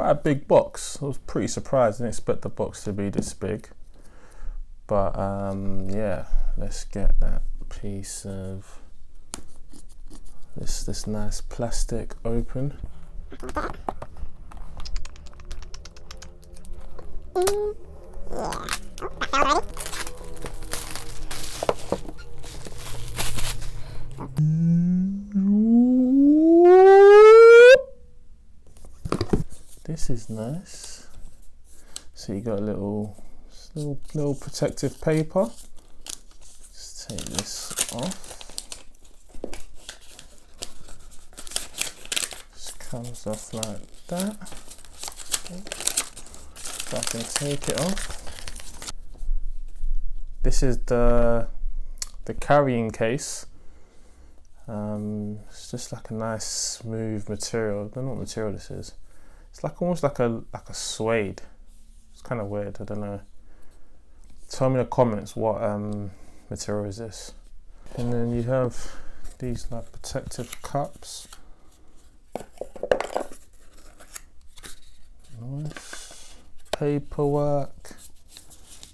quite a big box. I was pretty surprised. I didn't expect the box to be this big. But yeah, let's get that piece of this nice plastic open. This is nice. So you got a little protective paper. Let's take this off. Just comes off like that. So I can take it off. This is the carrying case. It's just like a nice smooth material. I don't know what material this is. It's like almost like a suede. It's kind of weird. I don't know. Tell me in the comments what material is this. And then you have these like protective cups. Nice paperwork.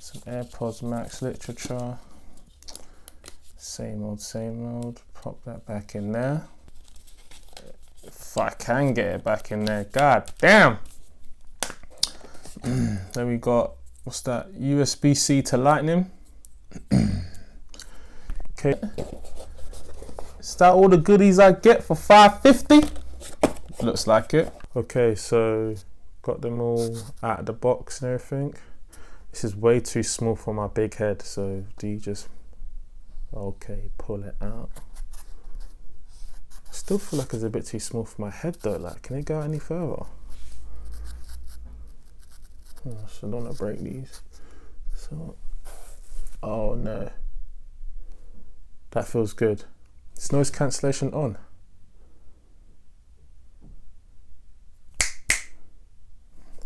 Some AirPods Max literature. Same old. Pop that back in there. If I can get it back in there, god damn. Then we got, what's that? USB-C to lightning. Okay. Is that all the goodies I get for $5.50? Looks like it. Okay, so got them all out of the box and everything. This is way too small for my big head, so do you just, okay, pull it out. I still feel like it's a bit too small for my head though. Like, can it go any further? Oh, so I don't want to break these. So, oh no. That feels good. Is noise cancellation on?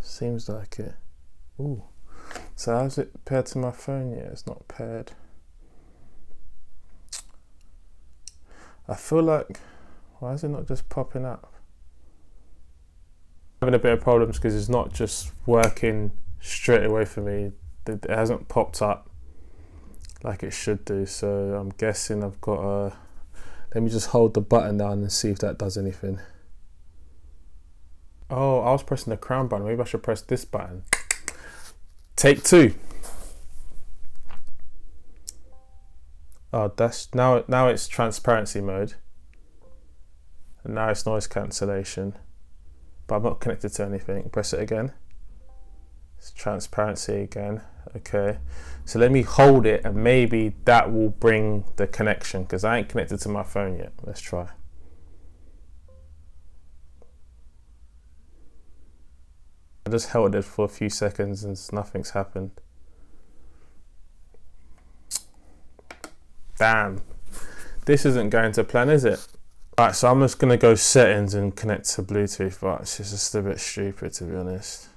Seems like it. Ooh. So how's it paired to my phone? Yeah, it's not paired. I feel like, why is it not just popping up? I'm having a bit of problems because it's not just working straight away for me. It hasn't popped up like it should do. So I'm guessing I've got to, let me just hold the button down and see if that does anything. Oh, I was pressing the crown button. Maybe I should press this button. Take two. Oh, that's now it's transparency mode. And now it's noise cancellation. But I'm not connected to anything. Press it again. It's transparency again. Okay. So let me hold it and maybe that will bring the connection because I ain't connected to my phone yet. Let's try. I just held it for a few seconds and nothing's happened. Damn. This isn't going to plan, is it? Right, so I'm just going to go settings and connect to Bluetooth, but it's just a bit stupid to be honest.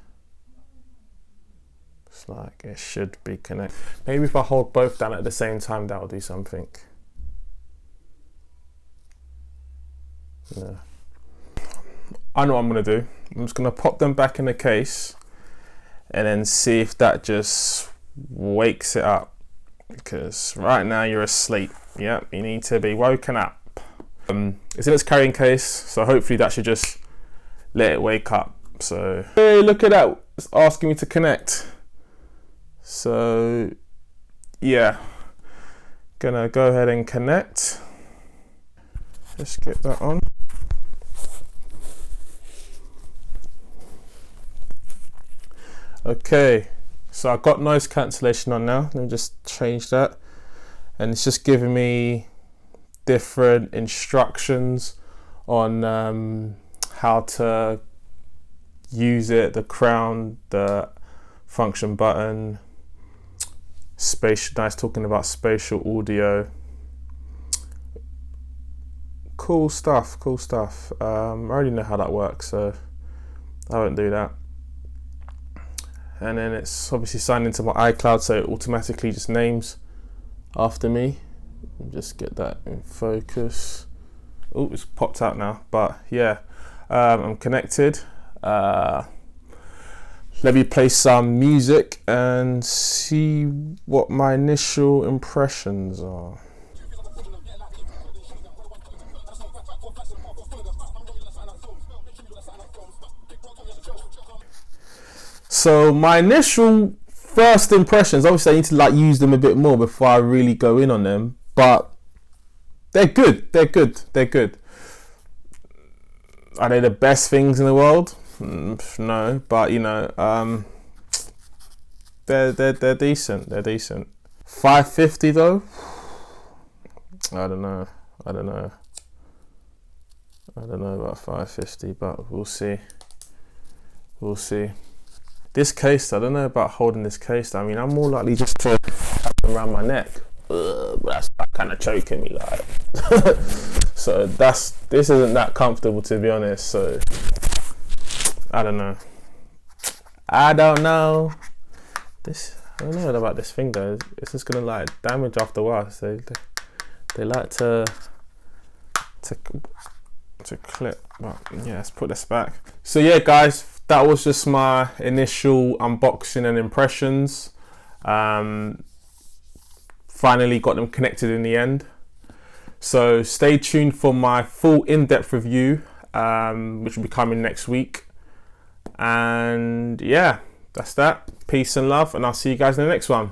It's like it should be connected. Maybe if I hold both down at the same time, that'll do something. Yeah. I know what I'm going to do. I'm just going to pop them back in the case and then see if that just wakes it up. Because right now you're asleep. Yep, you need to be woken up. It's in its carrying case, so hopefully that should just let it wake up. So, hey, look at that. It's asking me to connect. So, yeah. Gonna go ahead and connect. Just get that on. Okay, so I've got noise cancellation on now. Let me just change that. And it's just giving me different instructions on how to use it, the crown, the function button, spatial, nice talking about spatial audio. Cool stuff, cool stuff. I already know how that works, so I won't do that. And then it's obviously signed into my iCloud, so it automatically just names after me. Just get that in focus. Oh, it's popped out now, but yeah, I'm connected. let me play some music and see what my initial impressions are. So my initial first impressions, obviously I need to like use them a bit more before I really go in on them, but they're good. Are they the best things in the world? No, but you know, they're decent. They're decent. 550 though. I don't know about 550, but we'll see. This case, I don't know about holding this case. I mean, I'm more likely just to have it around my neck. But that's kind of choking me, like. So this isn't that comfortable, to be honest. So I don't know. I don't know about this thing though. It's just gonna like damage after a while. So they like to clip. But yeah, let's put this back. So yeah, guys. That was just my initial unboxing and impressions. Finally got them connected in the end. So stay tuned for my full in-depth review, which will be coming next week. And yeah, that's that. Peace and love, and I'll see you guys in the next one.